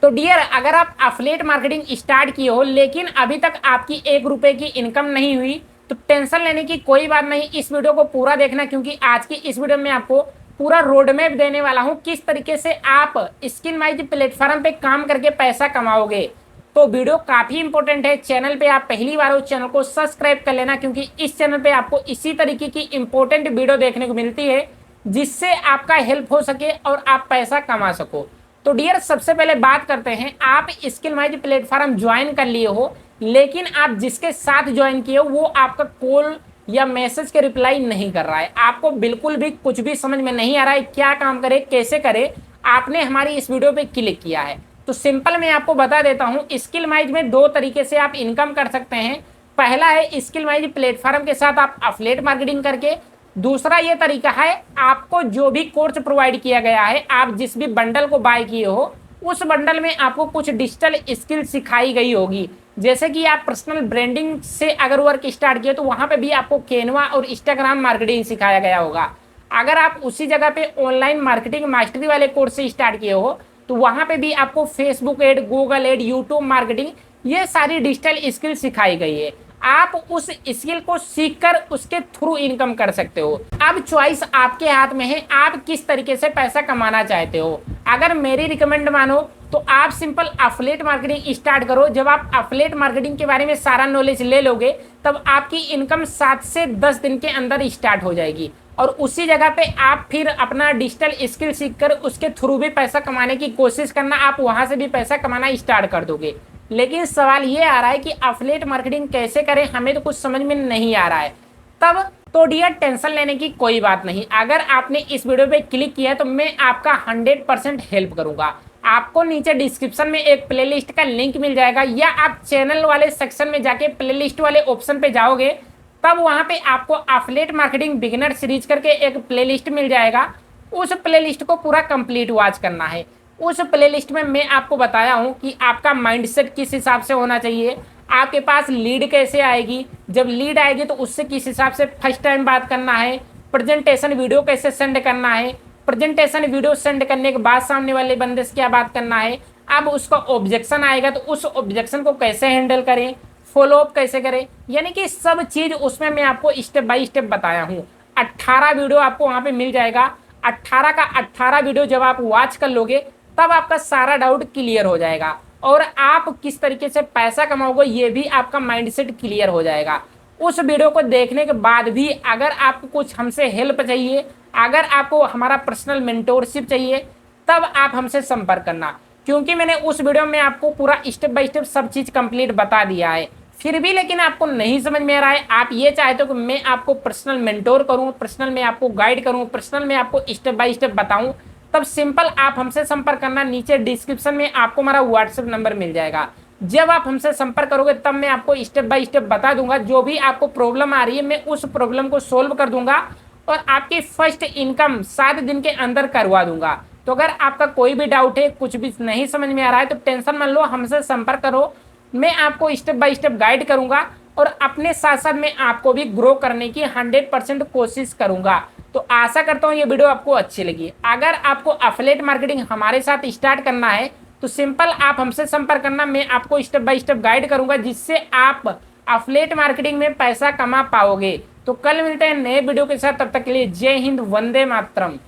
तो डियर, अगर आप अफिलिएट मार्केटिंग स्टार्ट किए हो लेकिन अभी तक आपकी 1 रुपए की इनकम नहीं हुई, तो टेंशन लेने की कोई बात नहीं। इस वीडियो को पूरा देखना, क्योंकि आज की इस वीडियो में आपको पूरा रोड मैप देने वाला हूं किस तरीके से आप स्किलमाइज प्लेटफॉर्म पे काम करके पैसा कमाओगे। तो वीडियो काफी इंपॉर्टेंट है। चैनल पे आप पहली बार हो, चैनल को सब्सक्राइब कर लेना, क्योंकि इस चैनल पे आपको इसी तरीके की इंपॉर्टेंट वीडियो देखने को मिलती है जिससे आपका हेल्प हो सके और आप पैसा कमा सको। तो डियर, सबसे पहले बात करते हैं, आप स्किलमाइज प्लेटफॉर्म ज्वाइन कर लिए हो लेकिन आप जिसके साथ ज्वाइन किए हो वो आपका कॉल या मैसेज के रिप्लाई नहीं कर रहा है, आपको बिल्कुल भी कुछ भी समझ में नहीं आ रहा है क्या काम करे कैसे करे। आपने हमारी इस वीडियो पे क्लिक किया है तो सिंपल मैं आपको बता देता हूं, स्किलमाइज में 2 तरीके से आप इनकम कर सकते हैं। पहला है स्किलमाइज प्लेटफॉर्म के साथ आप अफिलिएट मार्केटिंग करके। दूसरा ये तरीका है, आपको जो भी कोर्स प्रोवाइड किया गया है, आप जिस भी बंडल को बाय किए हो उस बंडल में आपको कुछ डिजिटल स्किल सिखाई गई होगी। जैसे कि आप पर्सनल ब्रांडिंग से अगर वर्क स्टार्ट किए तो वहां पे भी आपको कैनवा और इंस्टाग्राम मार्केटिंग सिखाया गया होगा। अगर आप उसी जगह पे ऑनलाइन मार्केटिंग मास्टरी वाले कोर्स से स्टार्ट किए हो तो वहां पे भी आपको Facebook ad, Google ad, YouTube marketing, ये सारी डिजिटल स्किल सिखाई गई है। आप उस स्किल को सीखकर उसके थ्रू इनकम कर सकते हो। अब चॉइस आपके हाथ में है, आप किस तरीके से पैसा कमाना चाहते हो। अगर मेरी रिकमेंड मानो तो आप सिंपल अफिलिएट मार्केटिंग स्टार्ट करो। जब आप अफिलिएट मार्केटिंग के बारे में सारा नॉलेज ले लोगे तब आपकी इनकम 7 से 10 दिन के अंदर स्टार्ट हो जाएगी और उसी जगह पे आप फिर अपना डिजिटल स्किल सीखकर उसके थ्रू भी पैसा कमाने की कोशिश करना, आप वहां से भी पैसा कमाना स्टार्ट कर दोगे। लेकिन सवाल ये आ रहा है कि अफिलिएट मार्केटिंग कैसे करें, हमें तो कुछ समझ में नहीं आ रहा है। तब तो डियर, टेंशन लेने की कोई बात नहीं। अगर आपने इस वीडियो पे क्लिक किया तो मैं आपका 100% हेल्प करूंगा। आपको नीचे डिस्क्रिप्शन में एक प्लेलिस्ट का लिंक मिल जाएगा, या आप चैनल वाले सेक्शन में जाके प्लेलिस्ट वाले ऑप्शन पे जाओगे तब वहां पे आपको अफिलिएट मार्केटिंग बिगिनर सीरीज करके एक प्लेलिस्ट मिल जाएगा। उस प्लेलिस्ट को पूरा कंप्लीट वॉच करना है। उस प्लेलिस्ट में मैं आपको बताया हूं कि आपका माइंडसेट किस हिसाब से होना चाहिए, आपके पास लीड कैसे आएगी, जब लीड आएगी तो उससे किस हिसाब से फर्स्ट टाइम बात करना है, प्रेजेंटेशन वीडियो कैसे सेंड करना है, प्रेजेंटेशन वीडियो सेंड करने के बाद सामने वाले बंदे से क्या बात करना है, अब उसका ऑब्जेक्शन आएगा तो उस ऑब्जेक्शन को कैसे हैंडल करें, फॉलो अप कैसे करें, यानी कि सब चीज उसमें मैं आपको स्टेप बाय स्टेप बताया हूँ। 18 वीडियो आपको वहां पे मिल जाएगा। 18 का 18 वीडियो जब आप वॉच कर लोगे तब आपका सारा डाउट क्लियर हो जाएगा और आप किस तरीके से पैसा कमाओगे ये भी आपका माइंडसेट क्लियर हो जाएगा। उस वीडियो को देखने के बाद भी अगर आपको कुछ हमसे हेल्प चाहिए, अगर आपको हमारा पर्सनल मेंटोरशिप चाहिए, तब आप हमसे संपर्क करना, क्योंकि मैंने उस वीडियो में आपको पूरा स्टेप बाय स्टेप सब चीज कंप्लीट बता दिया है। फिर भी लेकिन आपको नहीं समझ में आ रहा है, आप ये चाहते हो कि मैं आपको पर्सनल मेंटोर करूं, पर्सनल में आपको गाइड करूं, पर्सनल में आपको स्टेप बाय स्टेप बताऊं, तब सिंपल आप हमसे संपर्क करना। नीचे डिस्क्रिप्शन में आपको हमारा व्हाट्सएप नंबर मिल जाएगा। जब आप हमसे संपर्क करोगे तब मैं आपको स्टेप बाय स्टेप बता दूंगा, जो भी आपको प्रॉब्लम आ रही है मैं उस प्रॉब्लम को सोल्व कर दूंगा और आपकी फर्स्ट इनकम 7 दिन के अंदर करवा दूंगा। तो अगर आपका कोई भी डाउट है, कुछ भी नहीं समझ में आ रहा है तो टेंशन मत लो, हमसे संपर्क करो। मैं आपको स्टेप बाय स्टेप गाइड करूंगा और अपने साथ साथ मैं आपको भी ग्रो करने की 100% कोशिश करूंगा। तो आशा करता हूँ ये वीडियो आपको अच्छी लगी। अगर आपको अफिलिएट मार्केटिंग हमारे साथ स्टार्ट करना है तो सिंपल आप हमसे संपर्क करना, मैं आपको स्टेप बाय स्टेप गाइड करूंगा जिससे आप अफिलिएट मार्केटिंग में पैसा कमा पाओगे। तो कल मिलते हैं नए वीडियो के साथ, तब तक के लिए जय हिंद, वंदे मातरम।